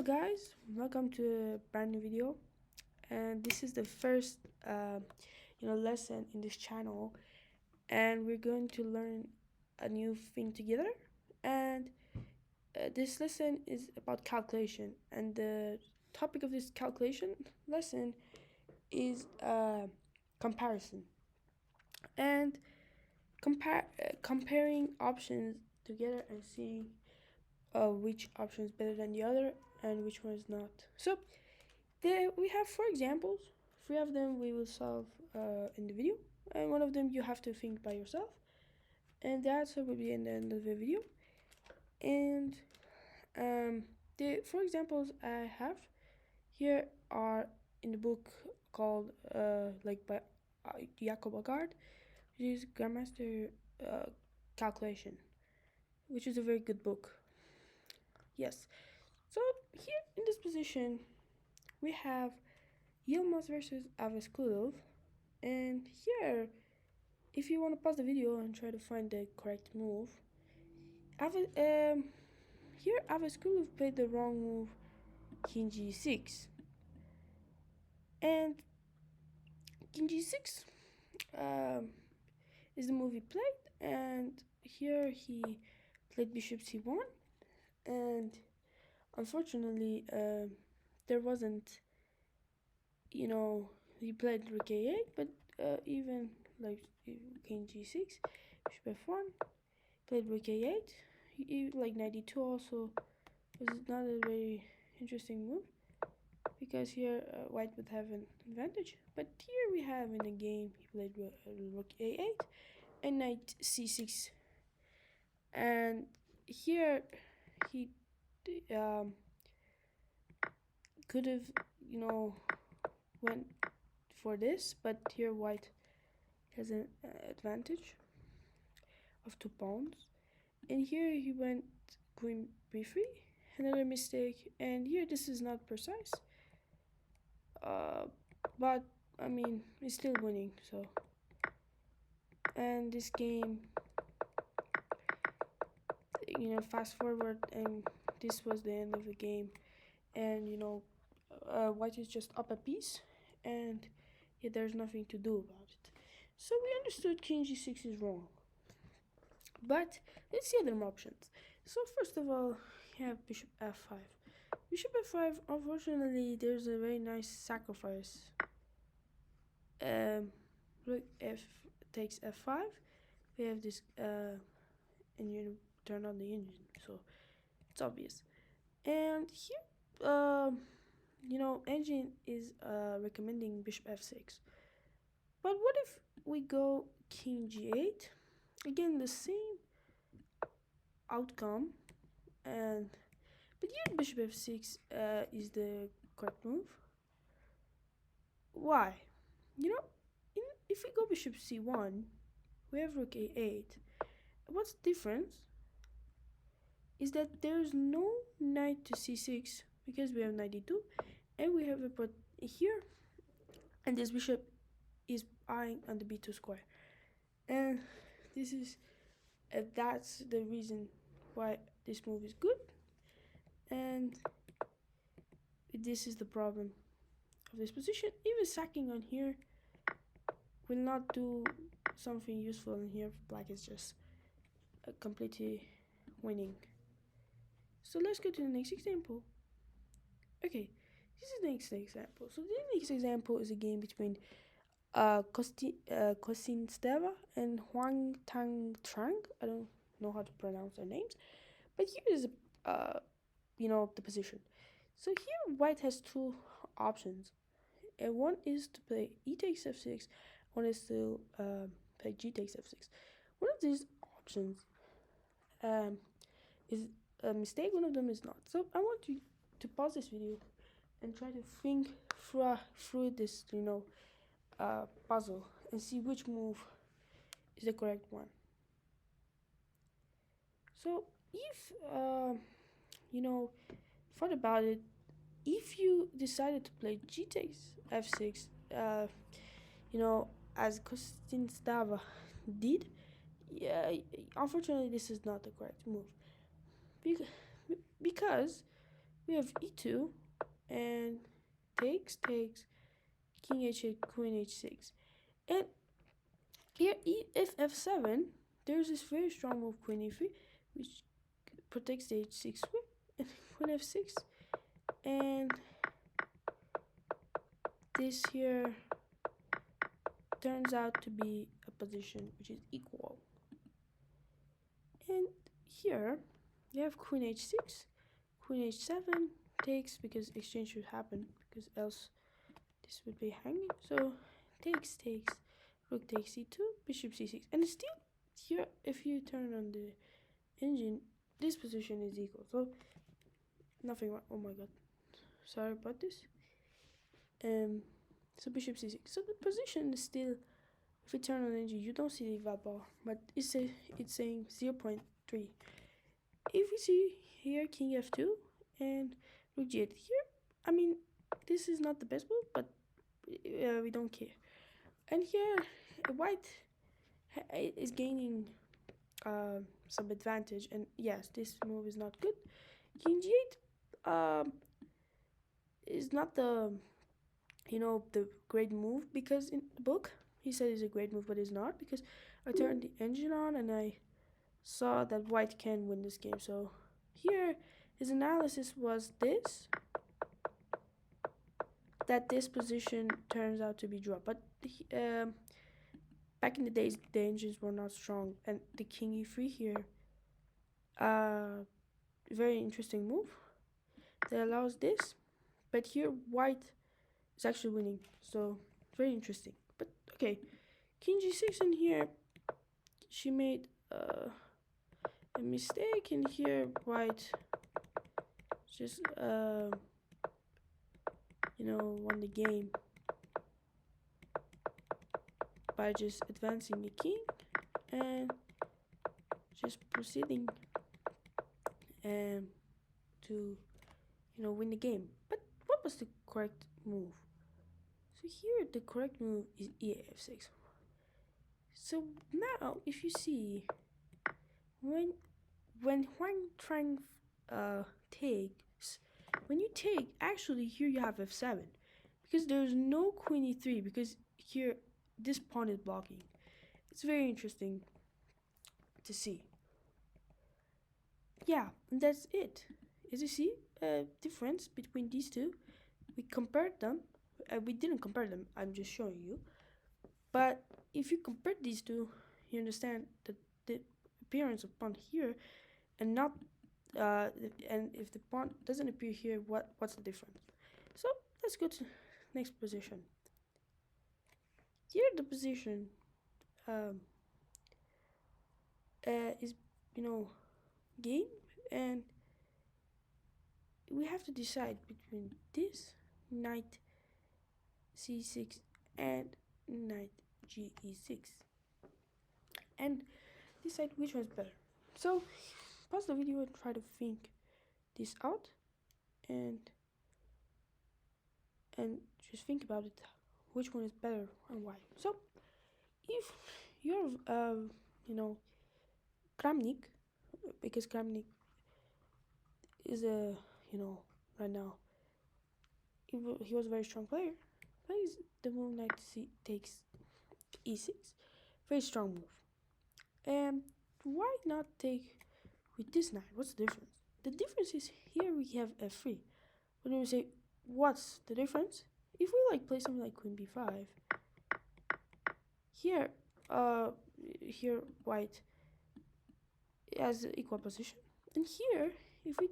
guys, welcome to a brand new video, and this is the first lesson in this channel, and we're going to learn a new thing together. And this lesson is about calculation, and the topic of this calculation lesson is comparison and comparing options together and seeing which option is better than the other and which one is not. So there we have four examples. Three of them we will solve in the video, and one of them you have to think by yourself, and the answer will be in the end of the video. And the four examples I have here are in the book called by Jacob Agard, which is Grandmaster Calculation, which is a very good book. Yes. So here in this position we have Yilmaz versus Aveskulov, and here if you want to pause the video and try to find the correct move, here Aveskulov played the wrong move, King G6, and King G6 is the move he played, and here he played Bishop C1, and unfortunately there wasn't, he played Rook A8, but even like King G6, Bishop F1, played Rook A8, like Knight D2 also was not a very interesting move, because here white would have an advantage, but here we have in the game he played Rook A8 and Knight C6, and here he could have went for this, but here white has an advantage of 2 pawns, and here he went Queen B3, another mistake, and here this is not precise, but I mean he's still winning. So, and this game, fast forward, and this was the end of the game, and white is just up a piece, and yeah, there's nothing to do about it. So we understood King G6 is wrong, but let's see other options. So first of all, you have Bishop F5. Bishop F5, unfortunately, there's a very nice sacrifice. Rook F takes F5. We have this, and you turn on the engine, so it's obvious. And here, engine is recommending Bishop F6. But what if we go King G8? Again, the same outcome, and but here Bishop F6 is the correct move. Why? If we go Bishop C1, we have Rook A8. What's the difference is that there's no Knight to C6 because we have Knight D2, and we have a put here, and this bishop is eyeing on the B2 square, and this is that's the reason why this move is good, and this is the problem of this position. Even sacking on here will not do something useful, and here black is just completely winning. So let's go to the next example. Okay, this is the next example. So the next example is a game between Kosin Steva and Huang Tang Trang. I don't know how to pronounce their names, but here is the position. So here white has two options, and one is to play E takes F6, one is to play G takes F6. One of these options is a mistake, one of them is not. So I want you to pause this video and try to think through this puzzle and see which move is the correct one. So if thought about it, if you decided to play G takes F6, as Kostin Stava did, yeah, unfortunately this is not the correct move, because we have e2 and takes, king h8, queen h6. And here, if f7, there's this very strong move, queen e3, which protects the h6 square, and queen f6, and this here turns out to be a position which is equal. And here, you have queen h6, queen h7, takes, because exchange should happen, because else this would be hanging. So takes, rook takes c2, bishop c6, and still here, if you turn on the engine, this position is equal. So nothing wrong. Oh my god, sorry about this. So bishop c6. So the position is still, if you turn on engine, you don't see the eval bar, but it's saying 0.3. If we see here king f2 and rook g8 here, I mean, this is not the best move, but we don't care. And here, white is gaining some advantage, and yes, this move is not good. King g8 is not the the great move, because in the book he said it's a great move, but it's not, because I turned the engine on and I saw that white can win this game. So here his analysis was that this position turns out to be draw, but back in the days the engines were not strong, and the king e3 here, very interesting move that allows this, but here white is actually winning, so very interesting. But okay, king g6, and here she made a mistake, and here white just won the game by just advancing the king and just proceeding to win the game. But what was the correct move? So here the correct move is e6. So now if you see, when Huang Trang takes, when you take, actually here you have f7, because there's no queen e3, because here this pawn is blocking. It's very interesting to see. Yeah, and that's it. As you see, difference between these two, we compared them. We didn't compare them, I'm just showing you. But if you compare these two, you understand that the appearance of pawn here and not and if the pawn doesn't appear here, what's the difference? So let's go to next position. Here the position is game, and we have to decide between this knight c6 and knight ge6 and decide which one's better. So pause the video and try to think this out, and just think about it, which one is better and why. So if you're Kramnik, because Kramnik is right now he was a very strong player, plays the move knight takes e6, very strong move. And why not take with this knight? What's the difference? The difference is here we have f3. When we say what's the difference, if we play something like queen b5, here here white has the equal position, and here if we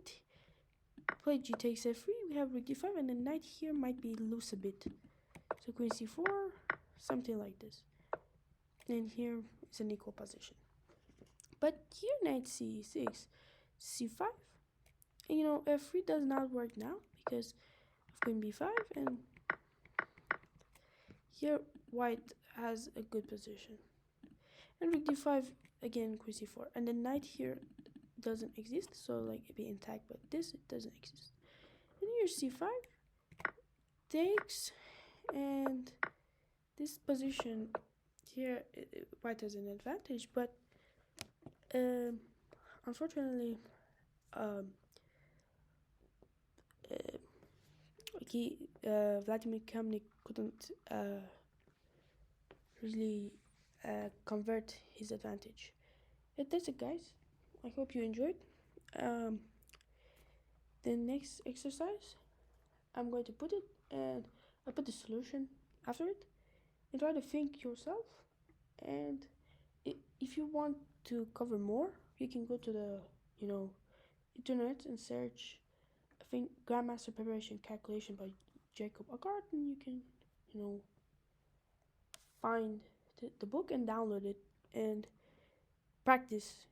play g takes f3, we have rook d5, and the knight here might be loose a bit, so queen c4, something like this, and here it's an equal position. But here knight c6, c5, and f3 does not work now because of queen b5, and here white has a good position, and rook d5, again queen c4, and the knight here doesn't exist, so it be intact, but this it doesn't exist. And here c5 takes, and this position here white has an advantage, but unfortunately Vladimir Kramnik couldn't really convert his advantage. That's it, guys. I hope you enjoyed. Um, the next exercise, I'm going to put it, and I put the solution after it, and try to think yourself. And if you want to cover more, you can go to the internet and search, I think, Grandmaster Preparation Calculation by Jacob Ackard, and you can find the book and download it and practice.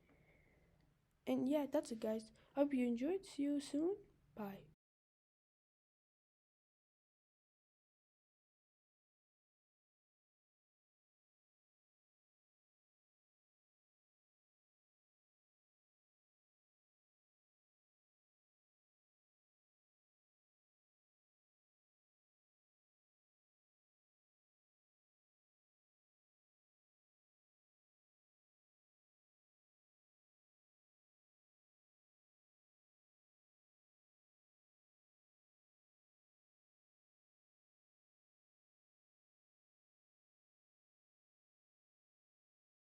And yeah, that's it, guys. I hope you enjoyed. See you soon. Bye.